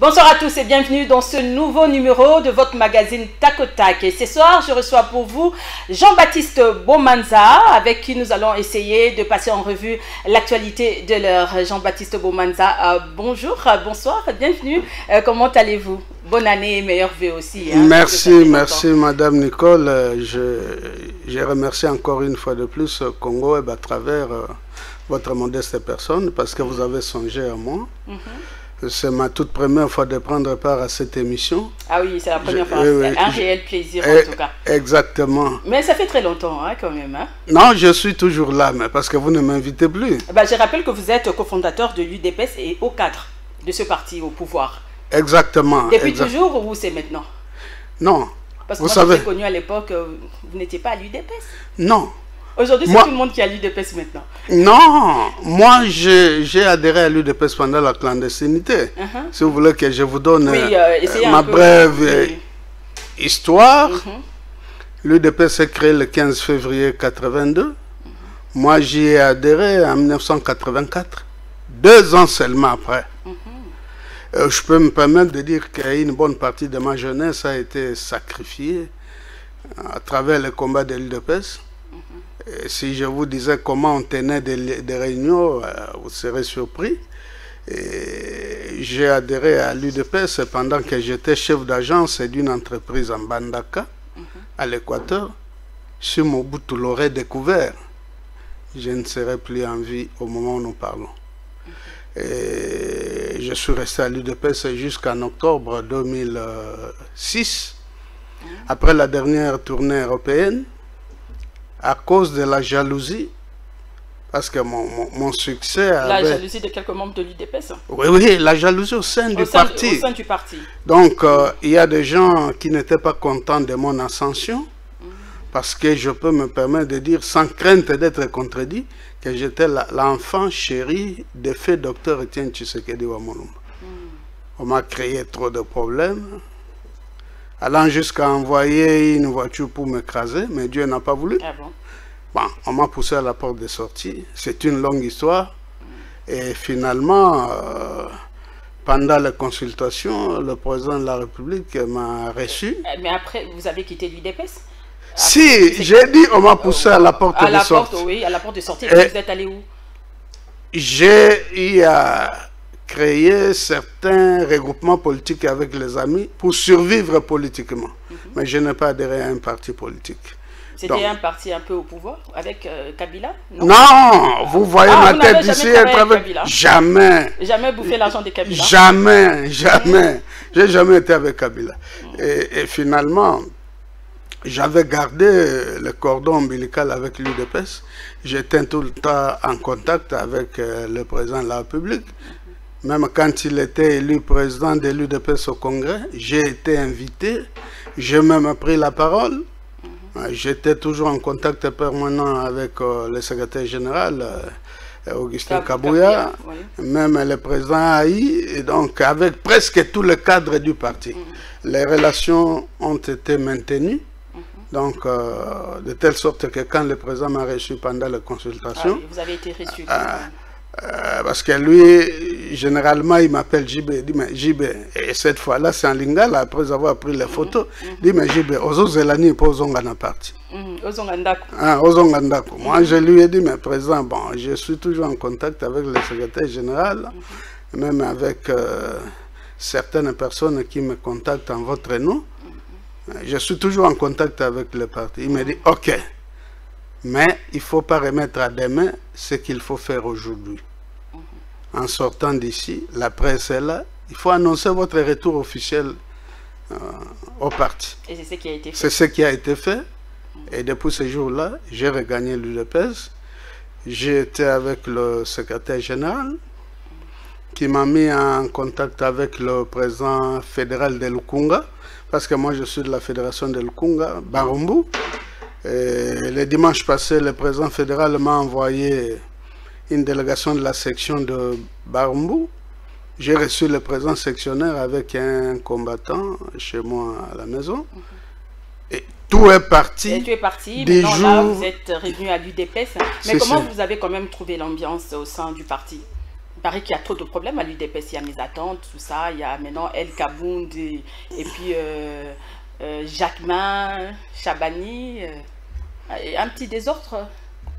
Bonsoir à tous et bienvenue dans ce nouveau numéro de votre magazine Tac au Tac. Et ce soir, je reçois pour vous Jean-Baptiste Bomanza, avec qui nous allons essayer de passer en revue l'actualité de l'heure. Jean-Baptiste Bomanza, bonjour, bonsoir, bienvenue. Comment allez-vous? Bonne année et meilleurs vœux aussi. Hein, merci Madame Nicole. Je remercie encore une fois de plus Congo Web à travers votre modeste personne parce que vous avez songé à moi. C'est ma toute première fois de prendre part à cette émission. Ah oui, c'est la première fois. C'est un réel plaisir en tout cas. Exactement. Mais ça fait très longtemps hein, quand même. Hein? Non, je suis toujours là, mais parce que vous ne m'invitez plus. Bah, je rappelle que vous êtes cofondateur de l'UDPS et haut cadre de ce parti au pouvoir. Exactement. Depuis toujours ou c'est maintenant? Non. Parce que moi, je vous ai connu à l'époque, vous n'étiez pas à l'UDPS. Non. Aujourd'hui, c'est tout le monde qui est à l'UDPS maintenant. Non, moi j'ai adhéré à l'UDPS pendant la clandestinité. Si vous voulez que je vous donne ma brève histoire, l'UDPS s'est créé le 15 février 1982. Moi j'y ai adhéré en 1984, 2 ans seulement après. Je peux me permettre de dire qu'une bonne partie de ma jeunesse a été sacrifiée à travers le combat de l'UDPS. Si je vous disais comment on tenait des réunions, vous serez surpris. J'ai adhéré à l'UDPS pendant que j'étais chef d'agence d'une entreprise en Bandaka, à l'Équateur. Si Mobutu l'aurait découvert, je ne serais plus en vie au moment où nous parlons. Et je suis resté à l'UDPS jusqu'en octobre 2006, après la dernière tournée européenne. À cause de la jalousie, parce que mon succès avait... La jalousie de quelques membres de l'UDPS? Oui, la jalousie au sein du parti. Au sein du parti. Donc, il y a des gens qui n'étaient pas contents de mon ascension, parce que je peux me permettre de dire, sans crainte d'être contredit, que j'étais l'enfant chéri de feu docteur Etienne Tshisekedi Wamolumba. On m'a créé trop de problèmes, allant jusqu'à envoyer une voiture pour m'écraser, mais Dieu n'a pas voulu. Ah bon? Bon, on m'a poussé à la porte de sortie. C'est une longue histoire. Et finalement, pendant les consultations, le président de la République m'a reçu. Mais après, vous avez quitté l'UDPS? Si, j'ai dit on m'a poussé à la porte de sortie. Oui, à la porte de sortie. Et vous êtes allé où? J'ai eu à créer certains regroupements politiques avec les amis pour survivre politiquement. Mais je n'ai pas adhéré à un parti politique. C'était un parti un peu au pouvoir avec Kabila? Non, vous voyez ma tête ici être avec... Jamais. Jamais bouffé l'argent de Kabila? Jamais. J'ai jamais été avec Kabila. Et finalement, j'avais gardé le cordon ombilical avec l'UDPS. J'étais tout le temps en contact avec le président de la République. Même quand il était élu président de l'UDPS au Congrès, j'ai été invité, j'ai même pris la parole. J'étais toujours en contact permanent avec le secrétaire général, Augustin Kabouya, même le président Haï, et donc avec presque tout le cadre du parti. Les relations ont été maintenues, donc de telle sorte que quand le président m'a reçu pendant les consultations... vous avez été reçu. Parce que lui, généralement, il m'appelle JB. Il dit, mais JB, et cette fois-là, c'est en lingala, après avoir pris les photos. Il dit, mais JB, Ozozelani, pas Ozongana parti. Ozongandako. Moi, je lui ai dit, mais président, bon, je suis toujours en contact avec le secrétaire général, même avec certaines personnes qui me contactent en votre nom. Je suis toujours en contact avec le parti. Il me dit, ok. Mais il ne faut pas remettre à demain ce qu'il faut faire aujourd'hui. En sortant d'ici, la presse est là. Il faut annoncer votre retour officiel au parti. Et c'est ce qui a été fait. C'est ce qui a été fait. Et depuis ce jour-là, j'ai regagné l'UDPS. J'ai été avec le secrétaire général qui m'a mis en contact avec le président fédéral de Lukunga. Parce que moi, je suis de la fédération de Lukunga, Barumbu. Et le dimanche passé, le président fédéral m'a envoyé une délégation de la section de Barumbu. J'ai reçu le président sectionnaire avec un combattant chez moi à la maison. Et tout est parti. Et tu es parti, maintenant là, vous êtes revenu à l'UDPS. Mais comment vous avez quand même trouvé l'ambiance au sein du parti? Il paraît qu'il y a trop de problèmes à l'UDPS. Il y a mes attentes, tout ça. Il y a maintenant El Kabound et puis Jacquemin, Chabani. Un petit désordre.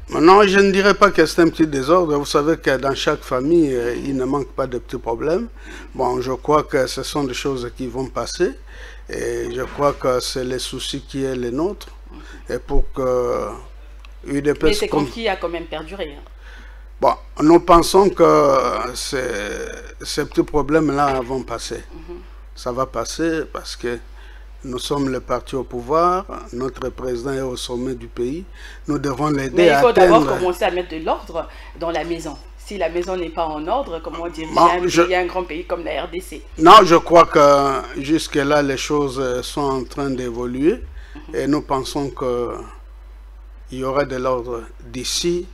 Non, je ne dirais pas que c'est un petit désordre. Vous savez que dans chaque famille, il ne manque pas de petits problèmes. Bon, je crois que ce sont des choses qui vont passer. Et je crois que c'est les soucis qui est les nôtres. Et pour que UDPS... Mais c'est conflit a quand même perduré. Bon, nous pensons que ces petits problèmes-là vont passer. Ça va passer parce que nous sommes le parti au pouvoir, notre président est au sommet du pays. Nous devons l'aider à atteindre... Mais il faut d'abord commencer à mettre de l'ordre dans la maison. Si la maison n'est pas en ordre, comment diriger un grand pays comme la RDC? Non, je crois que jusque-là, les choses sont en train d'évoluer. Et nous pensons qu'il y aura de l'ordre d'ici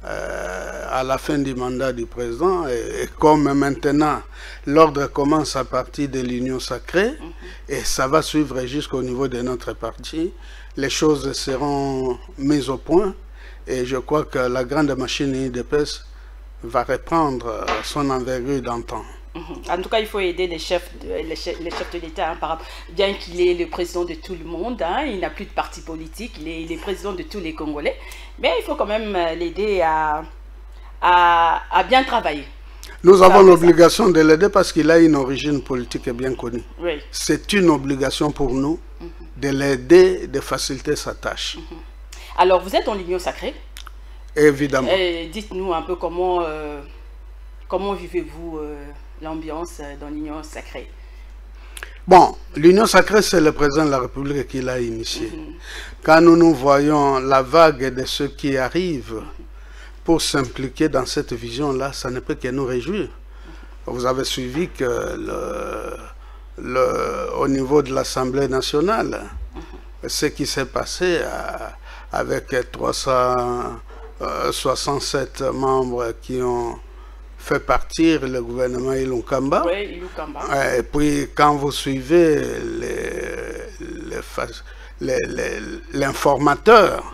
à la fin du mandat du président. Et comme maintenant, l'ordre commence à partir de l'Union sacrée, et ça va suivre jusqu'au niveau de notre parti, les choses seront mises au point. Et je crois que la grande machine UDPS va reprendre son envergure d'antan. En tout cas, il faut aider les chefs de l'État, bien qu'il est le président de tout le monde, hein, il n'a plus de parti politique, il est président de tous les Congolais, mais il faut quand même l'aider à bien travailler. Nous avons l'obligation de l'aider parce qu'il a une origine politique bien connue. Oui. C'est une obligation pour nous de l'aider, de faciliter sa tâche. Alors, vous êtes dans l'Union sacrée? Évidemment. Dites-nous un peu comment vivez-vous l'ambiance dans l'Union sacrée? Bon, l'Union sacrée, c'est le président de la République qui l'a initiée. Quand nous voyons la vague de ceux qui arrivent pour s'impliquer dans cette vision-là, ça ne peut que nous réjouir. Vous avez suivi que au niveau de l'Assemblée nationale, ce qui s'est passé avec 367 membres qui ont fait partir le gouvernement Ilunkamba. Oui, Ilunkamba. Et puis quand vous suivez l'informateur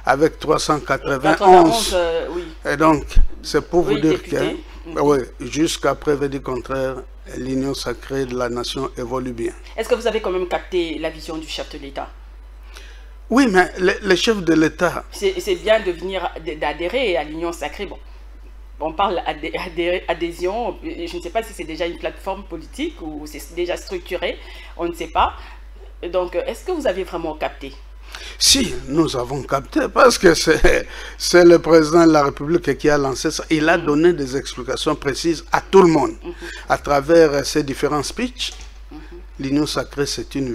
avec 391, oui. Et donc c'est pour vous dire que jusqu'à preuve du contraire, l'Union sacrée de la nation évolue bien. Est-ce que vous avez quand même capté la vision du chef de l'État? Oui, mais le chef de l'État... C'est bien d'adhérer à l'Union sacrée. Bon, on parle d'adhésion, je ne sais pas si c'est déjà une plateforme politique ou c'est déjà structuré, on ne sait pas. Donc, est-ce que vous avez vraiment capté? Si, nous avons capté, parce que c'est le président de la République qui a lancé ça. Il a donné des explications précises à tout le monde. À travers ses différents speeches, l'Union sacrée, c'est une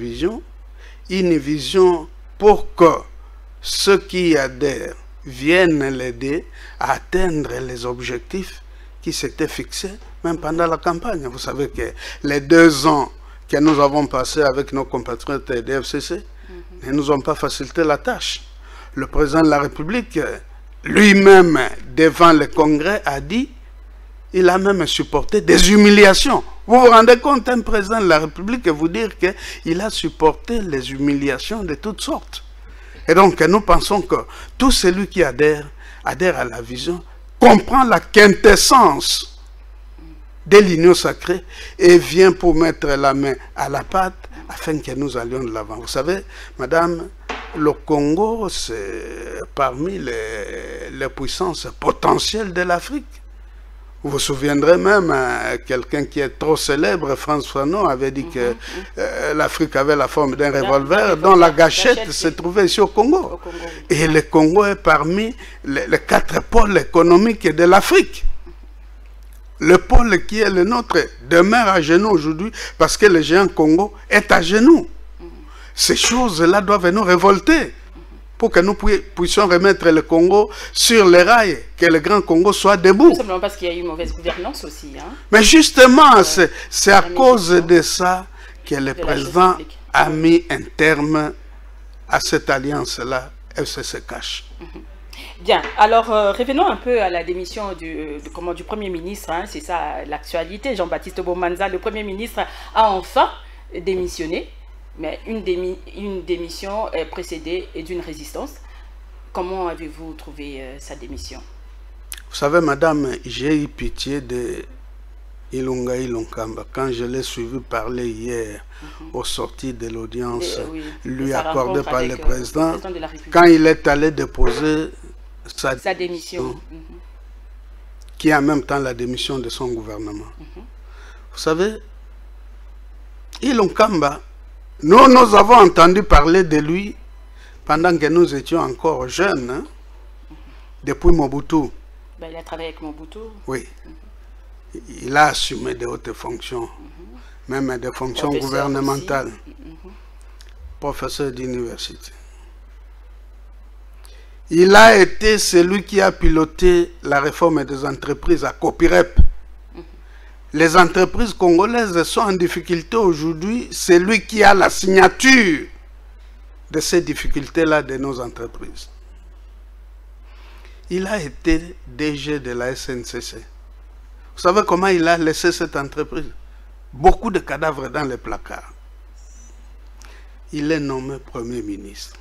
vision pour que ceux qui adhèrent viennent l'aider à atteindre les objectifs qui s'étaient fixés, même pendant la campagne. Vous savez que les 2 ans que nous avons passés avec nos compatriotes des FCC ne nous ont pas facilité la tâche. Le président de la République, lui-même, devant le Congrès, a dit, il a même supporté des humiliations. Vous vous rendez compte, un président de la République, vous dire qu'il a supporté les humiliations de toutes sortes. Et donc, nous pensons que tout celui qui adhère à la vision, comprend la quintessence de l'Union sacrée et vient pour mettre la main à la pâte afin que nous allions de l'avant. Vous savez, madame, le Congo, c'est parmi les puissances potentielles de l'Afrique. Vous vous souviendrez même, quelqu'un qui est trop célèbre, François Fanon, avait dit que l'Afrique avait la forme d'un revolver dont la gâchette se trouvait ici au Congo. Et le Congo est parmi les 4 pôles économiques de l'Afrique. Le pôle qui est le nôtre demeure à genoux aujourd'hui parce que le géant Congo est à genoux. Ces choses-là doivent nous révolter pour que nous puissions remettre le Congo sur les rails, que le grand Congo soit debout. Tout simplement parce qu'il y a eu une mauvaise gouvernance aussi. Hein. Mais justement, c'est à cause de ça que le président a mis un terme à cette alliance-là, FCC Cash. Bien, alors revenons un peu à la démission du Premier ministre, hein, c'est ça l'actualité. Jean-Baptiste Bomanza, le Premier ministre, a enfin démissionné. Mais une démission est précédée d'une résistance. Comment avez-vous trouvé sa démission? Vous savez, madame, j'ai eu pitié de Ilunga Ilunkamba quand je l'ai suivi parler hier au sortir de l'audience lui accordée par le président, quand il est allé déposer sa démission, qui est en même temps la démission de son gouvernement. Vous savez, Ilunkamba, nous avons entendu parler de lui pendant que nous étions encore jeunes, hein, depuis Mobutu. Ben, il a travaillé avec Mobutu. Oui. Il a assumé de hautes fonctions, même des fonctions gouvernementales. Professeur d'université. Il a été celui qui a piloté la réforme des entreprises à Copirep. Les entreprises congolaises sont en difficulté aujourd'hui. C'est lui qui a la signature de ces difficultés-là de nos entreprises. Il a été DG de la SNCC. Vous savez comment il a laissé cette entreprise? Beaucoup de cadavres dans les placards. Il est nommé Premier ministre.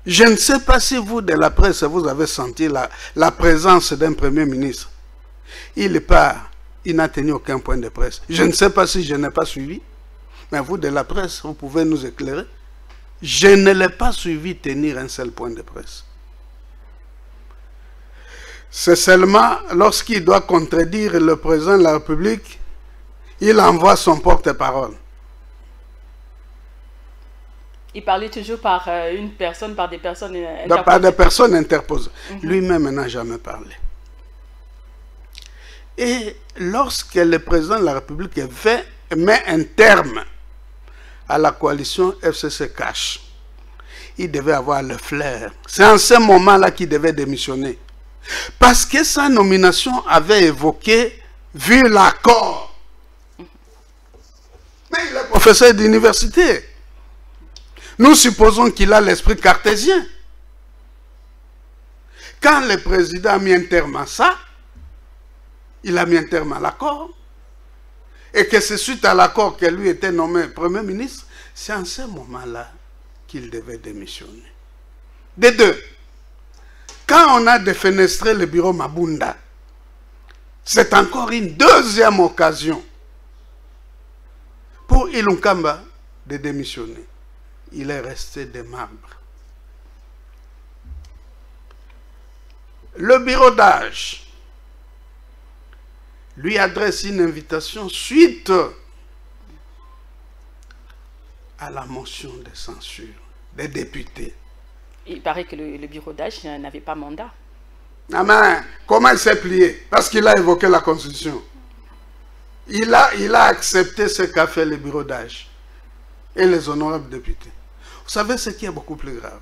Je ne sais pas si vous, de la presse, vous avez senti la présence d'un Premier ministre. Il part, il n'a tenu aucun point de presse. Je ne sais pas si je n'ai pas suivi, mais vous, de la presse, vous pouvez nous éclairer. Je ne l'ai pas suivi tenir un seul point de presse. C'est seulement lorsqu'il doit contredire le président de la République, il envoie son porte-parole. Il parlait toujours par une personne, par des personnes interposées. Par des personnes interposées. Lui-même n'a jamais parlé. Et lorsque le président de la République met un terme à la coalition FCC-Cash, il devait avoir le flair. C'est en ce moment-là qu'il devait démissionner. Parce que sa nomination avait évoqué, vu l'accord. Mais il est professeur d'université. Nous supposons qu'il a l'esprit cartésien. Quand le président a mis un terme à ça, il a mis un terme à l'accord. Et que c'est suite à l'accord que lui était nommé Premier ministre, c'est en ce moment-là qu'il devait démissionner. Des deux. Quand on a défenestré le bureau Mabunda, c'est encore une deuxième occasion pour Ilunkamba de démissionner. Il est resté de marbre. Le bureau d'âge lui adresse une invitation suite à la motion de censure des députés. Il paraît que le bureau d'âge n'avait pas mandat. Ah mais, comment il s'est plié? Parce qu'il a évoqué la Constitution. Il a accepté ce qu'a fait le bureau d'âge et les honorables députés. Vous savez ce qui est beaucoup plus grave?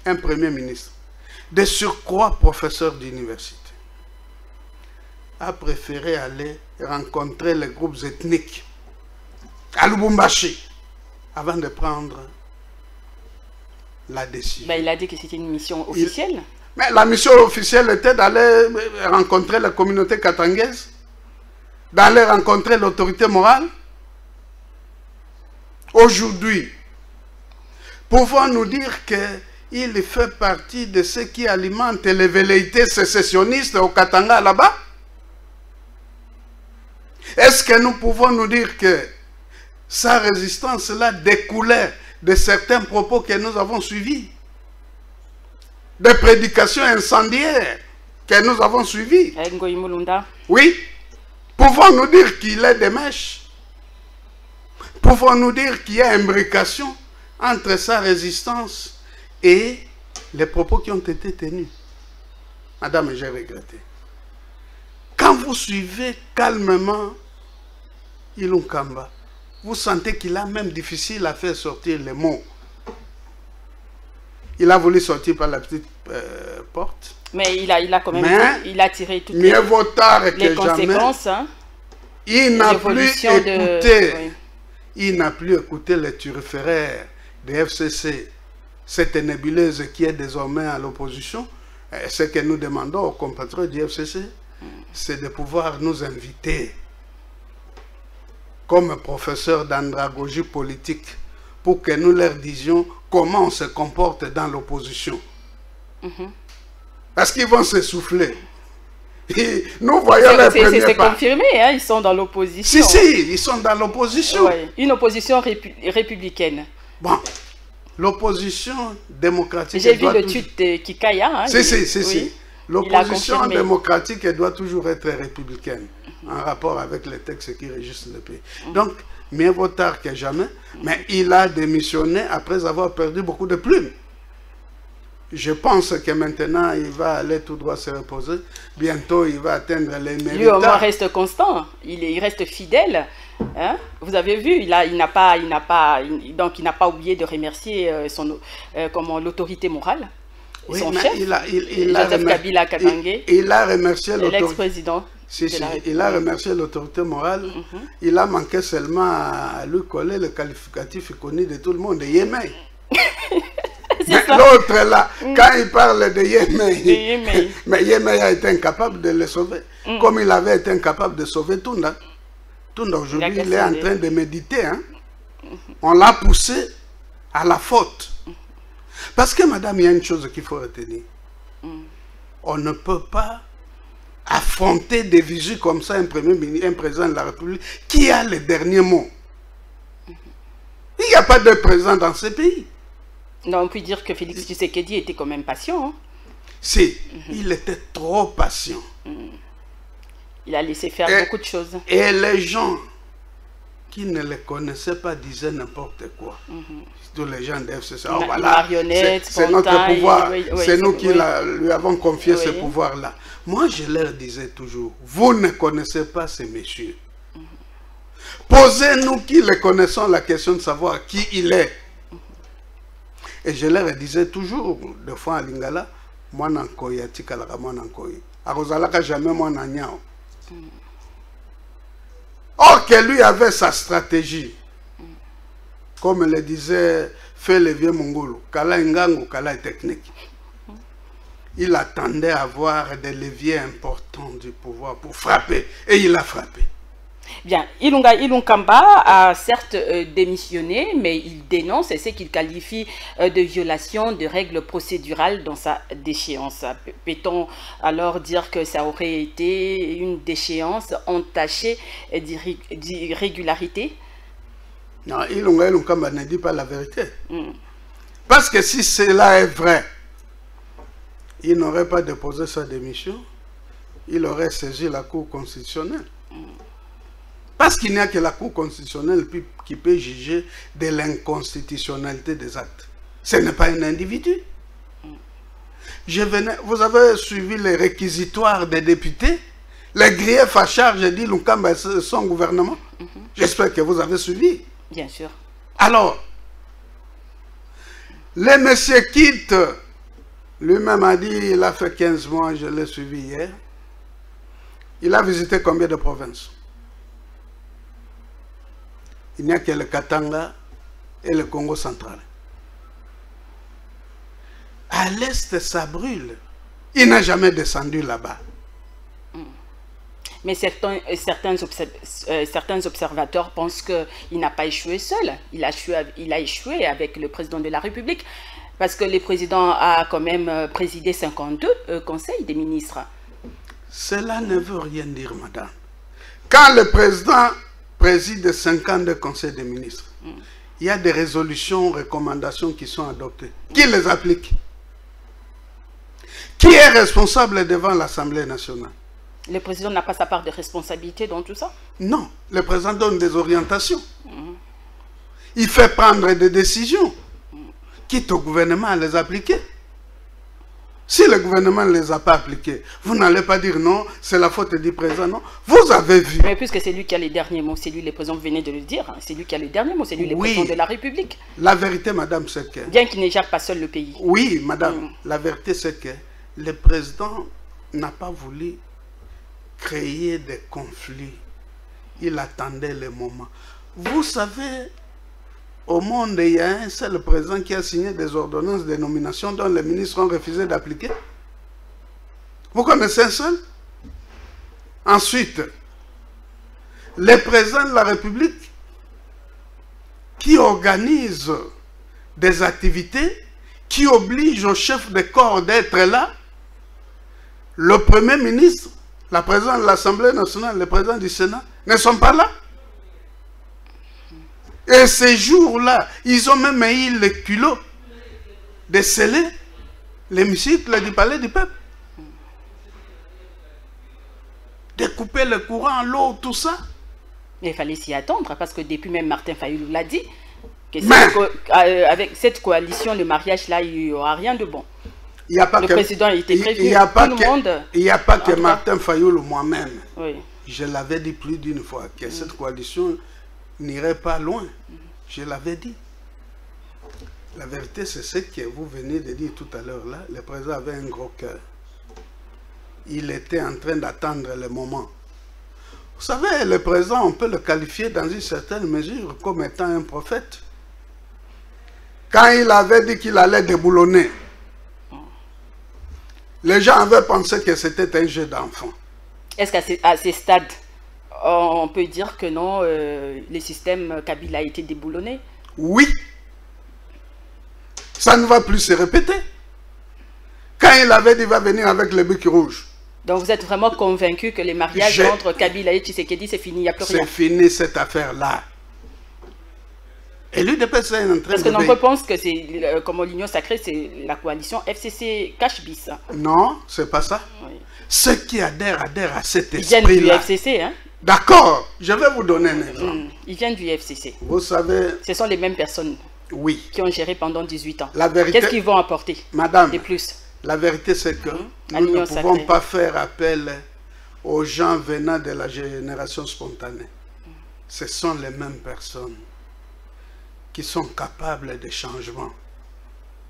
Un Premier ministre, de surcroît professeur d'université, a préféré aller rencontrer les groupes ethniques à Lubumbashi avant de prendre la décision. Ben, il a dit que c'était une mission officielle. Mais la mission officielle était d'aller rencontrer la communauté katangaise, d'aller rencontrer l'autorité morale. Aujourd'hui, pouvons-nous dire qu'il fait partie de ceux qui alimentent les velléités sécessionnistes au Katanga là-bas? Est-ce que nous pouvons nous dire que sa résistance-là découlait de certains propos que nous avons suivis? Des prédications incendiaires que nous avons suivies? Oui. Pouvons-nous dire qu'il est des mèches? Pouvons-nous dire qu'il y a imbrication entre sa résistance et les propos qui ont été tenus? Madame, j'ai regretté. Quand vous suivez calmement Ilunkamba, vous sentez qu'il a même difficile à faire sortir les mots. Il a voulu sortir par la petite porte. Mais il a quand même il a tiré toutes les conséquences. Hein, il n'a plus écouté. Oui. Il n'a plus écouté les turiféraires de FCC, cette nébuleuse qui est désormais à l'opposition. Ce que nous demandons aux compatriotes du FCC, c'est de pouvoir nous inviter comme professeurs d'andragogie politique pour que nous leur disions comment on se comporte dans l'opposition. Parce qu'ils vont s'essouffler. Nous voyons les premiers pas. C'est confirmé, hein, ils sont dans l'opposition. Si, ils sont dans l'opposition. Ouais, une opposition républicaine. Bon, l'opposition démocratique... J'ai vu le tweet de Kikaya. Hein, si. L'opposition démocratique, elle doit toujours être républicaine, en rapport avec les textes qui régissent le pays. Donc, mieux vaut tard que jamais, mais il a démissionné après avoir perdu beaucoup de plumes. Je pense que maintenant, il va aller tout droit se reposer. Bientôt, il va atteindre les mérites. Lui, au moins, reste constant. Il reste fidèle. Hein? Vous avez vu, il n'a pas oublié de remercier l'autorité morale. Oui, son chef, Joseph Kabila Kabange. Il a remercié l'ex-président. Il a remercié l'autorité morale. Il a manqué seulement à lui coller le qualificatif connu de tout le monde, de Yémen. L'autre là, quand il parle de Yémen, mais Yémen a été incapable de le sauver. Comme il avait été incapable de sauver Tunda. Tunda aujourd'hui, il est en train de méditer. Hein? On l'a poussé à la faute. Parce que, madame, il y a une chose qu'il faut retenir. On ne peut pas affronter des visus comme ça, un président de la République, qui a le dernier mot. Il n'y a pas de président dans ce pays. Non, on peut dire que Félix Tshisekedi était quand même patient. Hein? Si, il était trop patient. Il a laissé faire beaucoup de choses. Et les gens qui ne le connaissaient pas disaient n'importe quoi. Tous les gens de FCC. Oh, voilà, c'est notre pouvoir. C'est nous qui lui avons confié ce pouvoir-là. Moi, je leur disais toujours, vous ne connaissez pas ces messieurs. Posez-nous qui le connaissons la question de savoir qui il est. Et je leur disais toujours, de fois à Lingala, moi n'ankoya tikalaka moi n'ankoya. Arozalaka jamais moi n'anyao. Or que lui avait sa stratégie. Comme le disait fait le vieux Mongolo, Kala Ngango, Kala technique. Il attendait à avoir des leviers importants du pouvoir pour frapper. Et il a frappé. Bien, Ilunkamba a certes démissionné, mais il dénonce ce qu'il qualifie de violation de règles procédurales dans sa déchéance. Peut-on alors dire que ça aurait été une déchéance entachée d'irrégularité? Non, Ilunkamba ne dit pas la vérité. Parce que si cela est vrai, il n'aurait pas déposé sa démission, il aurait saisi la Cour constitutionnelle. Parce qu'il n'y a que la Cour constitutionnelle qui peut juger de l'inconstitutionnalité des actes. Ce n'est pas un individu. Vous avez suivi les réquisitoires des députés, les griefs à charge d'Ilunkamba et son gouvernement. J'espère que vous avez suivi. Bien sûr. Alors, le monsieur quitte, lui-même a dit, il a fait 15 mois, je l'ai suivi hier. Il a visité combien de provinces? Il n'y a que le Katanga et le Congo central. À l'est, ça brûle. Il n'a jamais descendu là-bas. Mais certains observateurs pensent qu'il n'a pas échoué seul. Il a échoué avec le président de la République. Parce que le président a quand même présidé 52 conseils des ministres. Cela ne veut rien dire, madame. Quand le président préside 52 conseils des ministres, il y a des résolutions, recommandations qui sont adoptées. Qui les applique? Qui est responsable devant l'Assemblée nationale? Le président n'a pas sa part de responsabilité dans tout ça? Non, le président donne des orientations. Il fait prendre des décisions. Quitte au gouvernement à les appliquer. Si le gouvernement ne les a pas appliqués, vous n'allez pas dire non, c'est la faute du président, non. Vous avez vu. Mais puisque c'est lui qui a les derniers mots, c'est lui, le président venait de le dire, hein, c'est lui qui a les derniers mots, c'est lui le président de la République. La vérité, madame, c'est que... Bien qu'il ne gère pas seul le pays. Oui, madame, la vérité, c'est que le président n'a pas voulu créer des conflits. Il attendait le moment. Vous savez... Au monde, il y a un seul président qui a signé des ordonnances de nomination dont les ministres ont refusé d'appliquer. Vous connaissez un seul? Ensuite, les présidents de la République qui organisent des activités qui obligent au chef de corps d'être là, le Premier ministre, la présidente de l'Assemblée nationale, le président du Sénat ne sont pas là. Et ces jours-là, ils ont même eu le culot de sceller l'hémicycle du palais du peuple. De couper le courant, l'eau, tout ça. Mais il fallait s'y attendre, parce que depuis même Martin Fayulu l'a dit, que avec cette coalition, le mariage là, il n'y aura rien de bon. Le président a été prévu, il n'y a pas que Martin Fayulu, moi-même. Oui. Je l'avais dit plus d'une fois, que cette coalition n'irait pas loin. Je l'avais dit. La vérité, c'est ce que vous venez de dire tout à l'heure là. Le président avait un gros cœur. Il était en train d'attendre le moment. Vous savez, le président, on peut le qualifier dans une certaine mesure comme étant un prophète. Quand il avait dit qu'il allait déboulonner, les gens avaient pensé que c'était un jeu d'enfant. Est-ce qu'à ces stades, on peut dire que non, le système Kabila a été déboulonné? Oui. Ça ne va plus se répéter. Quand il avait dit qu'il va venir avec le bic rouge. Donc vous êtes vraiment convaincu que les mariages entre Kabila et Tshisekedi, c'est fini, il n'y a plus rien? C'est fini cette affaire-là. Et l'UDPS est en train de... Parce que nombreux pensent que c'est, comme l'Union sacrée, c'est la coalition FCC Cash-Bis. Non, c'est pas ça. Oui. Ceux qui adhèrent à cet esprit-là... Ils viennent du FCC, hein? D'accord, je vais vous donner un exemple. Ils viennent du FCC. Vous savez... Ce sont les mêmes personnes qui ont géré pendant 18 ans. La vérité... Qu'est-ce qu'ils vont apporter, madame, de plus? La vérité, c'est que nous ne pouvons pas faire appel aux gens venant de la génération spontanée. Ce sont les mêmes personnes qui sont capables de changement.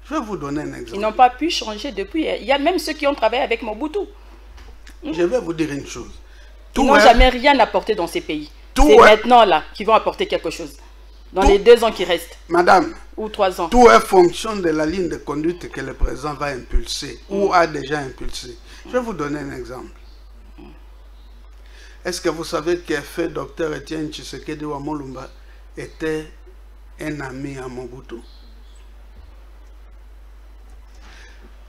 Je vais vous donner un exemple. Ils n'ont pas pu changer depuis. Il y a même ceux qui ont travaillé avec Mobutu. Je vais vous dire une chose. Ils n'ont jamais rien apporté dans ces pays. C'est maintenant là qu'ils vont apporter quelque chose. Dans les 2 ans qui restent. Madame. Ou 3 ans. Tout est fonction de la ligne de conduite que le président va impulser ou a déjà impulsé. Je vais vous donner un exemple. Est-ce que vous savez que fait Dr Etienne Tshisekedi Wamolumba était un ami à Mobutu?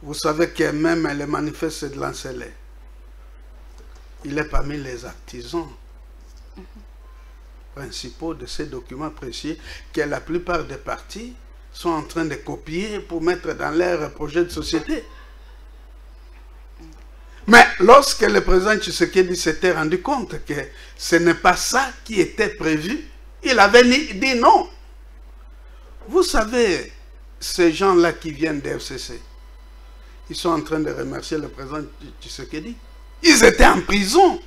Vous savez que même le manifeste de Lancelot, il est parmi les artisans principaux de ces documents précieux que la plupart des partis sont en train de copier pour mettre dans leur projet de société. Mais lorsque le président Tshisekedi s'était rendu compte que ce n'est pas ça qui était prévu, il avait dit non. Vous savez, ces gens-là qui viennent de FCC, ils sont en train de remercier le président Tshisekedi. Ils étaient en prison.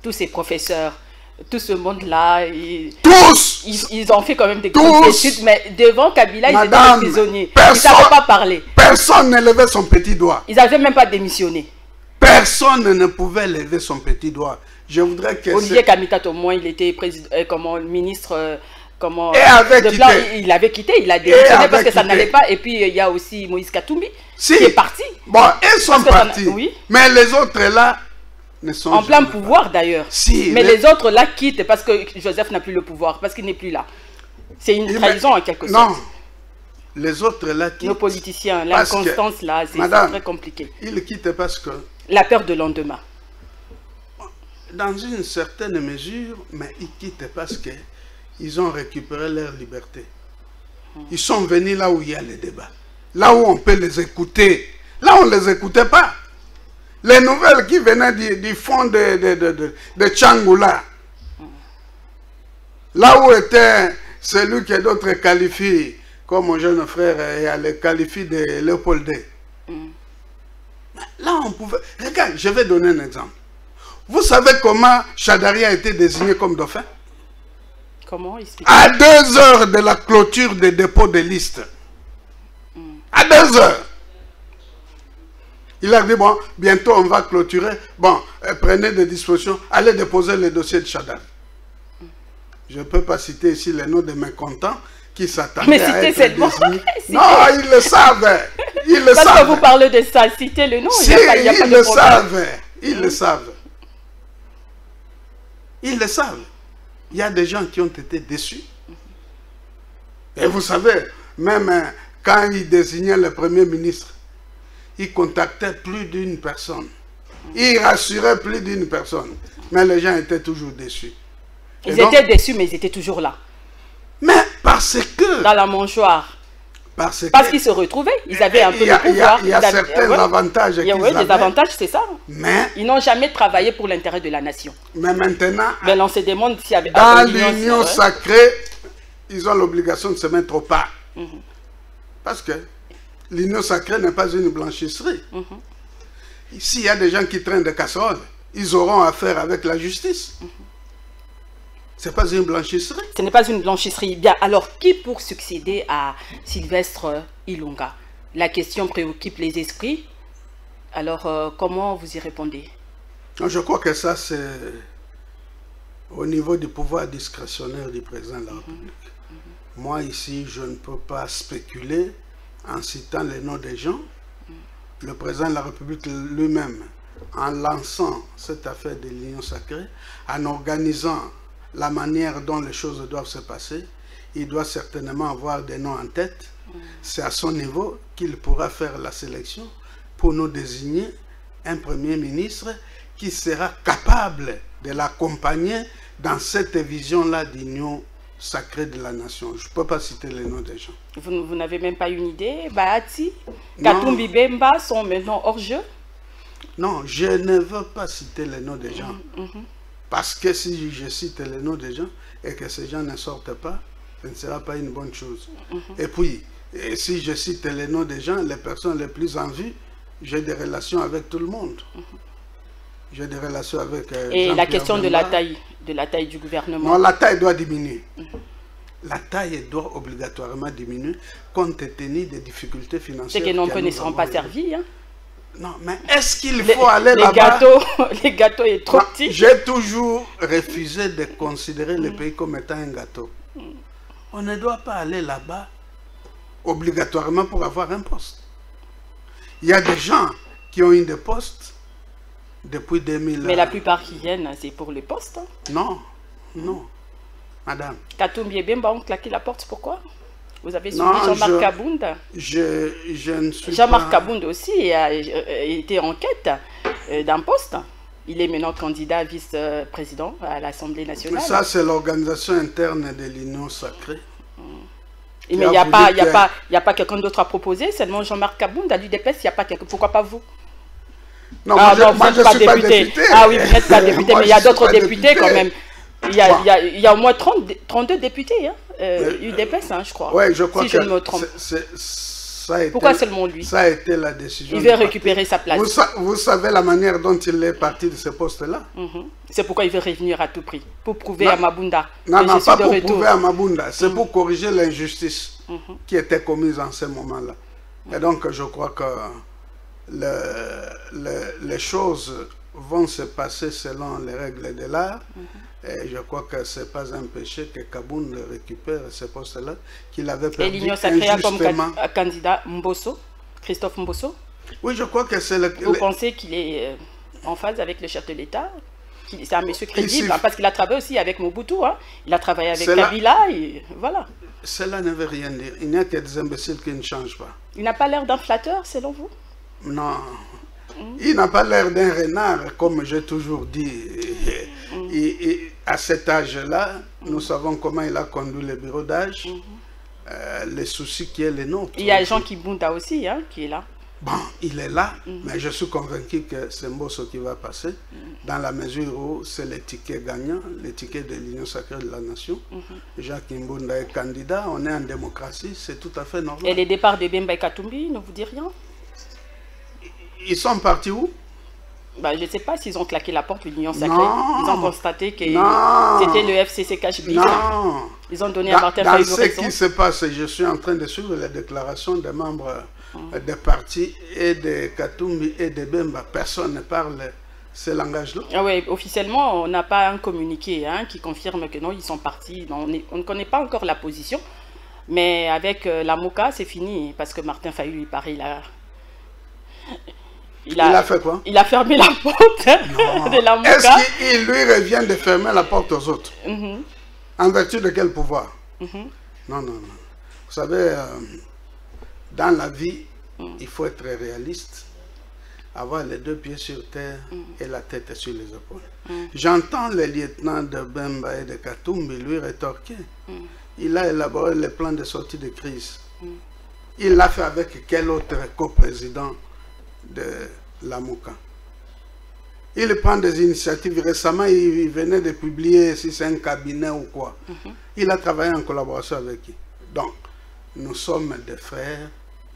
Tous ces professeurs, tout ce monde-là, ils ont fait quand même des grandes études, mais devant Kabila, ils étaient prisonniers. Ils ne savaient pas parler. Personne ne levait son petit doigt. Ils n'avaient même pas démissionné. Personne ne pouvait lever son petit doigt. Je voudrais que... Olivier Kamikato, au moins, il était comme ministre... il avait quitté, il a démissionné parce que ça n'allait pas. Et puis, il y a aussi Moïse Katumbi qui est parti. Bon, ils sont partis. Mais les autres là... En plein pouvoir d'ailleurs. Mais les autres là quittent parce que Joseph n'a plus le pouvoir, parce qu'il n'est plus là. C'est une trahison en quelque sorte. Non. Les autres là quittent. Nos politiciens, l'inconstance là, c'est très compliqué. Ils quittent parce que... La peur de lendemain. Dans une certaine mesure, mais ils quittent parce qu'ils ont récupéré leur liberté. Ils sont venus là où il y a les débats. Là où on peut les écouter. Là on ne les écoutait pas. Les nouvelles qui venaient du fond de Tchangoula, là où était celui que d'autres qualifient, comme mon jeune frère le qualifie de Léopold D. Là, on pouvait... Regarde, je vais donner un exemple. Vous savez comment Chadari a été désigné comme dauphin? Comment? À 2 heures de la clôture des dépôts de liste. À 2 heures. Il a dit, bon, bientôt on va clôturer. Bon, prenez des dispositions. Allez déposer le dossier de Chadari. Je ne peux pas citer ici les noms de mécontents qui s'attendaient à être désignés. Non, ils le savent. Ils le savent. Parce que vous parlez de ça, citez le nom. Si, ils le savent. Ils le savent. Ils le savent. Il y a des gens qui ont été déçus. Et vous savez, même quand ils désignaient le Premier ministre, il contactait plus d'une personne. Il rassurait plus d'une personne. Mais les gens étaient toujours déçus. Ils étaient déçus, mais ils étaient toujours là. Mais parce que... Dans la mangeoire. Parce qu'ils se retrouvaient. Ils avaient un peu de pouvoir. Il y a certains avantages qu'ils avaient. Oui, des avantages, c'est ça. Mais... Ils n'ont jamais travaillé pour l'intérêt de la nation. Mais maintenant... Mais on se demande s'il y avait... Dans l'union sacrée, ils ont l'obligation de se mettre au pas. Parce que l'union sacrée n'est pas une blanchisserie. S'il y a des gens qui traînent des casseroles, ils auront affaire avec la justice. Ce n'est pas une blanchisserie. Ce n'est pas une blanchisserie. Bien, alors, qui pour succéder à Sylvestre Ilunga? La question préoccupe les esprits. Alors, comment vous y répondez? Je crois que ça, c'est au niveau du pouvoir discrétionnaire du président de la République. Moi, ici, je ne peux pas spéculer en citant les noms des gens. Le président de la République lui-même, en lançant cette affaire de l'union sacrée, en organisant la manière dont les choses doivent se passer, il doit certainement avoir des noms en tête. C'est à son niveau qu'il pourra faire la sélection pour nous désigner un Premier ministre qui sera capable de l'accompagner dans cette vision-là d'union sacrée de la nation. Je ne peux pas citer les noms des gens. Vous n'avez même pas une idée? Bahati, Katumbi Bemba sont maintenant hors jeu? Non, je ne veux pas citer les noms des gens. Parce que si je cite les noms des gens et que ces gens ne sortent pas, ce ne sera pas une bonne chose. Et puis, si je cite les noms des gens, les personnes les plus en vue, j'ai des relations avec tout le monde. J'ai des relations avec... Et la question de la taille du gouvernement? Non, la taille doit diminuer. La taille doit obligatoirement diminuer compte tenu des difficultés financières. C'est que nombreux ne seront pas servis. Hein? Non, mais est-ce qu'il faut aller là-bas? Les gâteaux sont trop petits. J'ai toujours refusé de considérer le pays comme étant un gâteau. On ne doit pas aller là-bas obligatoirement pour avoir un poste. Il y a des gens qui ont eu des postes depuis 2000. Mais la plupart qui viennent, c'est pour les postes. Hein? Non, non, madame. Katumbi et Bemba ont claqué la porte, pourquoi? Vous avez suivi Jean-Marc Kabound? Je ne suis pas... Jean-Marc Kabound aussi a été en quête d'un poste. Il est maintenant candidat vice-président à l'Assemblée nationale. Ça, c'est l'organisation interne de l'Union sacrée. Mais il n'y a pas quelqu'un d'autre à proposer, seulement Jean-Marc Kabound à l'UDPS, il n'y a pas quelqu'un. Pourquoi pas vous? Non, moi, je ne suis pas député. Ah oui, vous n'êtes pas député, mais il y a d'autres députés quand même. Il y a au moins 32 députés, hein, UDPS, hein, je crois. Oui, je crois si je ne me trompe. Pourquoi seulement lui? Ça a été la décision. Il veut récupérer sa place. Vous savez la manière dont il est parti de ce poste-là? C'est pourquoi il veut revenir à tout prix. Pour prouver à Mabunda. Non, pas pour prouver à Mabunda. C'est pour corriger l'injustice qui était commise en ce moment-là. Et donc, je crois que les choses vont se passer selon les règles de l'art. Et je crois que ce n'est pas un péché que Kabound récupère ce poste-là, qu'il avait perdu. Et l'Union sacrée a comme candidat Mbosso, Christophe Mbosso? Oui, je crois que c'est le... Vous pensez qu'il est en phase avec le chef de l'État? C'est un monsieur crédible, hein, parce qu'il a travaillé aussi avec Mobutu. Hein. Il a travaillé avec Kabila, et voilà. Cela ne veut rien dire. Il n'y a que des imbéciles qui ne changent pas. Il n'a pas l'air d'un flatteur, selon vous? Non. Il n'a pas l'air d'un renard, comme j'ai toujours dit. Et à cet âge-là, nous savons comment il a conduit le bureau d'âge, les soucis qui est les nôtres. Il y a Jean Kibunda aussi, hein, qui est là. Bon, il est là, mais je suis convaincu que c'est Mbosso qui va passer, dans la mesure où c'est le ticket gagnant, le ticket de l'Union sacrée de la nation. Jacques Mbunda est candidat, on est en démocratie, c'est tout à fait normal. Et les départs de Bemba et Katumbi ne vous dit rien? Ils sont partis où? Bah, je ne sais pas s'ils ont claqué la porte de l'Union sacrée. Non. Ils ont constaté que c'était le FCC Cache-Bis. Non. Ils ont donné à Martin Fayulu raison. Dans ce qui se passe, je suis en train de suivre les déclarations des membres des partis et de Katumbi et de Bemba. Personne ne parle ce langage-là. Ah ouais, officiellement, on n'a pas un communiqué qui confirme que non, ils sont partis. Non, on ne connaît pas encore la position. Mais avec la MOCA, c'est fini. Parce que Martin Fayulu, il paraît, il a fait quoi? Il a fermé la porte de la MOCA. Est-ce qu'il lui revient de fermer la porte aux autres? En vertu de quel pouvoir? Non, non, non. Vous savez, dans la vie, il faut être réaliste, avoir les deux pieds sur terre et la tête sur les épaules. J'entends le lieutenant de Bemba et de Katumbi lui rétorquer. Il a élaboré le plan de sortie de crise. Il l'a fait avec quel autre coprésident de la MOCA? Il prend des initiatives. Récemment, il venait de publier si c'est un cabinet ou quoi. Il a travaillé en collaboration avec qui? Donc, nous sommes des frères,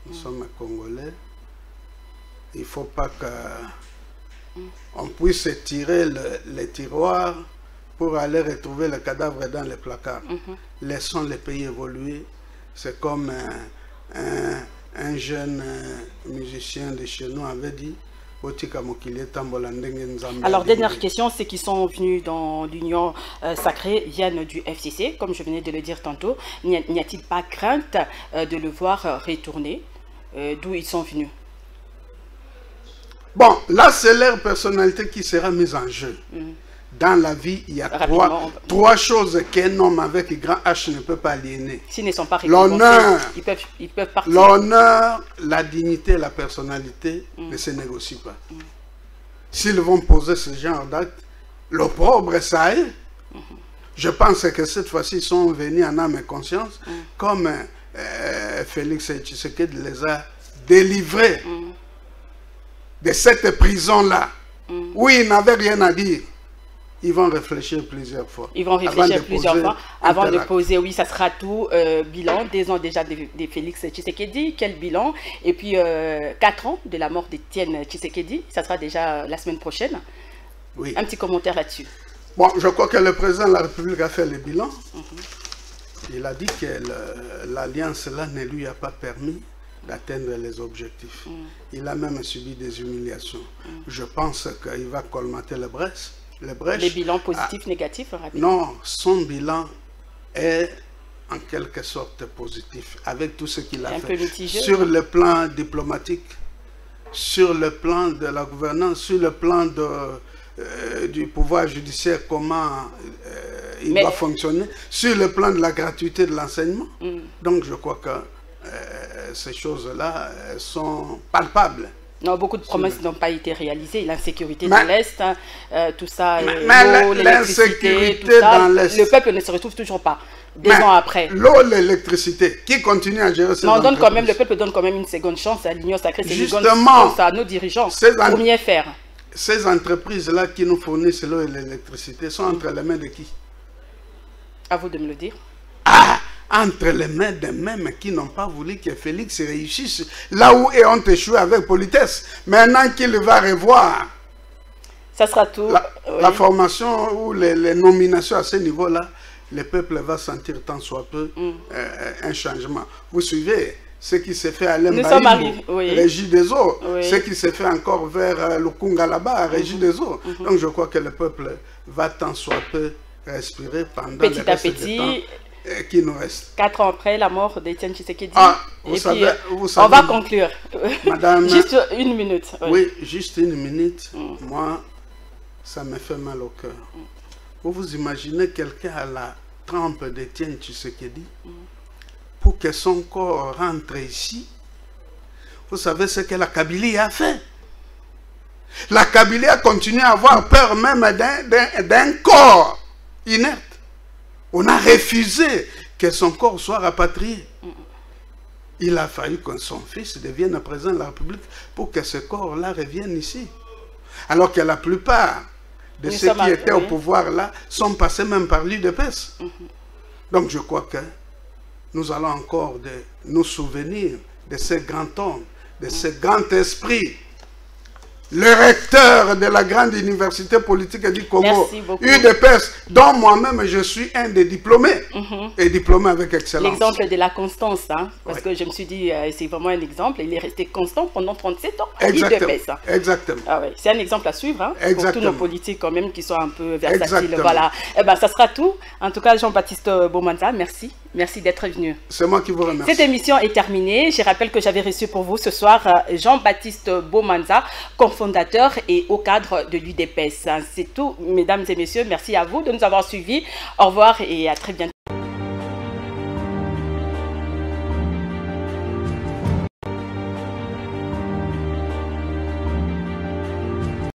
nous sommes Congolais. Il ne faut pas qu'on puisse tirer les tiroirs pour aller retrouver le cadavre dans les placards. Laissons les pays évoluer. C'est comme un jeune musicien de chez nous avait dit. Alors, dernière question, ceux qui sont venus dans l'union sacrée viennent du FCC, comme je venais de le dire tantôt. N'y a-t-il pas crainte de le voir retourner d'où ils sont venus? Bon, là, c'est leur personnalité qui sera mise en jeu. Dans la vie, il y a trois choses qu'un homme avec grand H ne peut pas aliéner. S'ils ne sont pas l'honneur, ils peuvent partir. L'honneur, la dignité, la personnalité ne se négocient pas. S'ils vont poser ce genre d'acte, l'opprobre, ça est. Je pense que cette fois-ci, ils sont venus en âme et conscience, comme Félix Tshisekedi les a délivrés de cette prison-là, où ils n'avaient rien à dire. Ils vont réfléchir plusieurs fois. Ils vont réfléchir plusieurs fois avant de poser, oui, ça sera tout. Bilan, 2 ans déjà de Félix Tshisekedi, quel bilan? Et puis 4 ans de la mort d'Étienne Tshisekedi, ça sera déjà la semaine prochaine. Oui. Un petit commentaire là-dessus. Bon, je crois que le président de la République a fait le bilan. Il a dit que l'alliance là ne lui a pas permis d'atteindre les objectifs. Il a même subi des humiliations. Je pense qu'il va colmater le brèche. Les bilans positifs, négatifs, rapidement. Non, son bilan est en quelque sorte positif, avec tout ce qu'il a fait. Sur le plan diplomatique, sur le plan de la gouvernance, sur le plan du pouvoir judiciaire, comment il doit fonctionner, sur le plan de la gratuité de l'enseignement. Donc je crois que ces choses-là sont palpables. Non, beaucoup de promesses n'ont pas été réalisées. L'insécurité dans l'Est, tout ça, l'eau, l'électricité, tout ça, le peuple ne se retrouve toujours pas. 2 ans après. L'eau, l'électricité, qui continue à gérer ces entreprises? Quand même, le peuple donne quand même une seconde chance à l'Union sacrée, c'est une seconde chance à nos dirigeants pour mieux faire. Ces entreprises-là qui nous fournissent l'eau et l'électricité sont entre les mains de qui? À vous de me le dire. Entre les mains des mêmes qui n'ont pas voulu que Félix réussisse là où ils ont échoué avec politesse. Maintenant qu'il va revoir ça sera tout. La formation ou les nominations à ce niveau-là, le peuple va sentir tant soit peu un changement. Vous suivez ce qui s'est fait à Lembaïbo, Régie des eaux, ce qui s'est fait encore vers Lukunga là-bas, Régie des eaux. Donc je crois que le peuple va tant soit peu respirer pendant petit à petit. Qui nous reste. 4 ans après la mort d'Étienne Tshisekedi. Vous savez, on va conclure. Madame, juste 1 minute. Oui, juste 1 minute. Moi, ça me fait mal au cœur. Vous imaginez quelqu'un à la trempe d'Étienne Tshisekedi pour que son corps rentre ici? Vous savez ce que la Kabylie a fait? La Kabylie a continué à avoir peur même d'un corps inerte. On a refusé que son corps soit rapatrié. Il a fallu que son fils devienne président de la République pour que ce corps-là revienne ici. Alors que la plupart de ceux qui étaient au pouvoir là sont passés même par l'UDPS. Donc je crois que nous allons encore nous souvenir de ce grand homme, de ce grand esprit. Le recteur de la grande université politique du Congo, UDPS, dont moi-même je suis un des diplômés, et diplômé avec excellence. L'exemple de la constance, hein, parce que je me suis dit, c'est vraiment un exemple, il est resté constant pendant 37 ans à l'UDPS. Exactement. Ah ouais, c'est un exemple à suivre hein, pour tous nos politiques quand même qui sont un peu versatiles. Voilà. Eh ben, ça sera tout. En tout cas, Jean-Baptiste Bomanza, merci. Merci d'être venu. C'est moi qui vous remercie. Cette émission est terminée. Je rappelle que j'avais reçu pour vous ce soir Jean-Baptiste Bomanza, cofondateur et au cadre de l'UDPS. C'est tout, mesdames et messieurs. Merci à vous de nous avoir suivis. Au revoir et à très bientôt.